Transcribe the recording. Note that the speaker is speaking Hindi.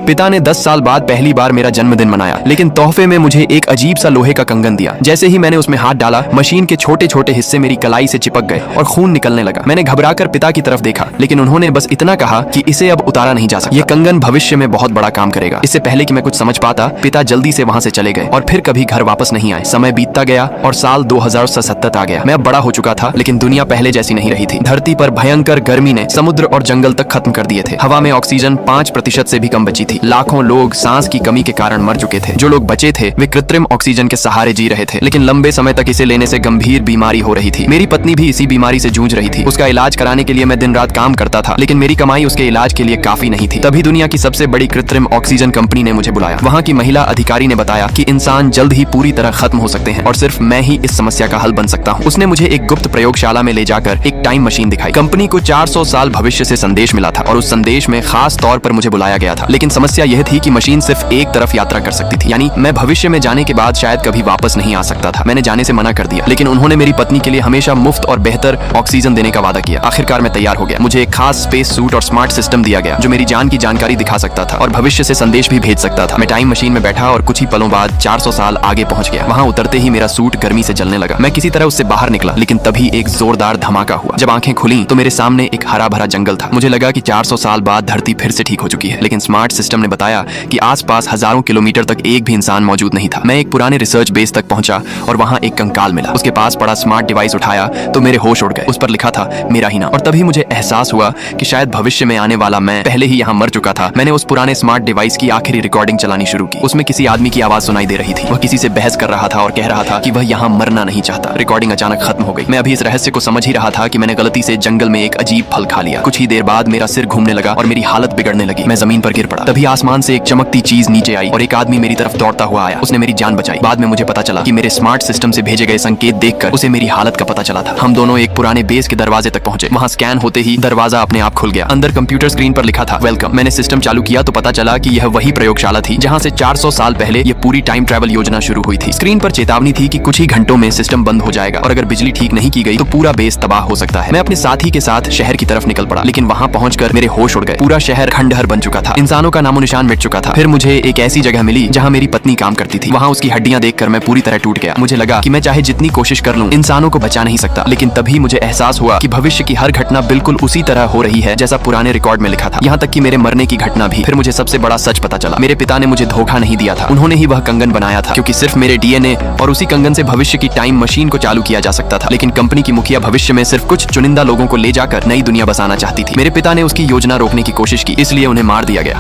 पिता ने 10 साल बाद पहली बार मेरा जन्मदिन मनाया, लेकिन तोहफे में मुझे एक अजीब सा लोहे का कंगन दिया। जैसे ही मैंने उसमें हाथ डाला, मशीन के छोटे छोटे हिस्से मेरी कलाई से चिपक गए और खून निकलने लगा। मैंने घबराकर पिता की तरफ देखा, लेकिन उन्होंने बस इतना कहा कि इसे अब उतारा नहीं जा सकता। ये कंगन भविष्य में बहुत बड़ा काम करेगा। इससे पहले कि मैं कुछ समझ पाता, पिता जल्दी से वहां से चले गए और फिर कभी घर वापस नहीं आए। समय बीतता गया और साल 2077 आ गया। मैं अब बड़ा हो चुका था, लेकिन दुनिया पहले जैसी नहीं रही थी। धरती पर भयंकर गर्मी ने समुद्र और जंगल तक खत्म कर दिए थे। हवा में ऑक्सीजन 5% से भी कम बची थी। लाखों लोग सांस की कमी के कारण मर चुके थे। जो लोग बचे थे वे कृत्रिम ऑक्सीजन के सहारे जी रहे थे, लेकिन लंबे समय तक इसे लेने से गंभीर बीमारी हो रही थी। मेरी पत्नी भी इसी बीमारी से जूझ रही थी। उसका इलाज कराने के लिए मैं दिन रात काम करता था, लेकिन मेरी कमाई उसके इलाज के लिए काफी नहीं थी। तभी दुनिया की सबसे बड़ी कृत्रिम ऑक्सीजन कंपनी ने मुझे बुलाया। वहाँ की महिला अधिकारी ने बताया कि इंसान जल्द ही पूरी तरह खत्म हो सकते हैं और सिर्फ मैं ही इस समस्या का हल बन सकता हूँ। उसने मुझे एक गुप्त प्रयोगशाला में ले जाकर एक टाइम मशीन दिखाई। कंपनी को 400 साल भविष्य से संदेश मिला था और उस संदेश में खास तौर पर मुझे बुलाया गया था। लेकिन समस्या यह थी कि मशीन सिर्फ एक तरफ यात्रा कर सकती थी, यानी मैं भविष्य में जाने के बाद शायद कभी वापस नहीं आ सकता था। मैंने जाने से मना कर दिया, लेकिन उन्होंने मेरी पत्नी के लिए हमेशा मुफ्त और बेहतर ऑक्सीजन देने का वादा किया। आखिरकार मैं तैयार हो गया। मुझे एक खास स्पेस सूट और स्मार्ट सिस्टम दिया गया जो मेरी जान की जानकारी दिखा सकता था और भविष्य से संदेश भी भेज सकता था। मैं टाइम मशीन में बैठा और कुछ ही पलों बाद 400 साल आगे पहुंच गया। वहां उतरते ही मेरा सूट गर्मी से जलने लगा। मैं किसी तरह उससे बाहर निकला, लेकिन तभी एक जोरदार धमाका हुआ। जब आंखें खुली तो मेरे सामने एक हरा भरा जंगल था। मुझे लगा कि 400 साल बाद धरती फिर से ठीक हो चुकी है, लेकिन स्मार्ट सिस्टम ने बताया कि आसपास हजारों किलोमीटर तक एक भी इंसान मौजूद नहीं था। मैं एक पुराने रिसर्च बेस तक पहुंचा और वहां एक कंकाल मिला। उसके पास पड़ा स्मार्ट डिवाइस उठाया तो मेरे होश उड़ गए। उस पर लिखा था मेरा ही नाम। और तभी मुझे एहसास हुआ कि शायद भविष्य में आने वाला मैं पहले ही यहाँ मर चुका था। मैंने उस पुराने स्मार्ट डिवाइस की आखिरी रिकॉर्डिंग चलानी शुरू की। उसमें किसी आदमी की आवाज सुनाई दे रही थी। वह किसी से बहस कर रहा था और कह रहा था कि वह यहाँ मरना नहीं चाहता। रिकॉर्डिंग अचानक खत्म हो गई। मैं अभी इस रहस्य को समझ ही रहा था कि मैंने गलती से जंगल में एक अजीब फल खा लिया। कुछ ही देर बाद मेरा सिर घूमने लगा और मेरी हालत बिगड़ने लगी। मैं जमीन पर गिर पड़ा। तभी आसमान से एक चमकती चीज नीचे आई और एक आदमी मेरी तरफ दौड़ता हुआ आया। उसने मेरी जान बचाई। बाद में मुझे पता चला कि मेरे स्मार्ट सिस्टम से भेजे गए संकेत देखकर उसे मेरी हालत का पता चला था। हम दोनों एक पुराने बेस के दरवाजे तक पहुंचे। वहां स्कैन होते ही दरवाजा अपने आप खुल गया। अंदर कंप्यूटर स्क्रीन पर लिखा था वेलकम। मैंने सिस्टम चालू किया तो पता चला कि यह वही प्रयोगशाला थी जहां से 400 साल पहले यह पूरी टाइम ट्रैवल योजना शुरू हुई थी। स्क्रीन पर चेतावनी थी कि कुछ ही घंटों में सिस्टम बंद हो जाएगा और अगर बिजली ठीक नहीं की गई तो पूरा बेस तबाह हो सकता है। मैं अपने साथी के साथ शहर की तरफ निकल पड़ा, लेकिन वहां पहुंचकर मेरे होश उड़ गए। पूरा शहर खंडहर बन चुका था। इंसानों का नामो निशान मिट चुका था। फिर मुझे एक ऐसी जगह मिली जहां मेरी पत्नी काम करती थी। वहां उसकी हड्डियां देखकर मैं पूरी तरह टूट गया। मुझे लगा कि मैं चाहे जितनी कोशिश कर लूं, इंसानों को बचा नहीं सकता। लेकिन तभी मुझे एहसास हुआ कि भविष्य की हर घटना बिल्कुल उसी तरह हो रही है जैसा पुराने रिकॉर्ड में लिखा था। यहाँ तक कि मेरे मरने की घटना भी। फिर मुझे सबसे बड़ा सच पता चला। मेरे पिता ने मुझे धोखा नहीं दिया था। उन्होंने ही वह कंगन बनाया था, क्योंकि सिर्फ मेरे डीएनए और उसी कंगन से भविष्य की टाइम मशीन को चालू किया जा सकता था। लेकिन कंपनी की मुखिया भविष्य में सिर्फ कुछ चुनिंदा लोगों को ले जाकर नई दुनिया बसाना चाहती थी। मेरे पिता ने उसकी योजना रोकने की कोशिश की, इसलिए उन्हें मार दिया गया।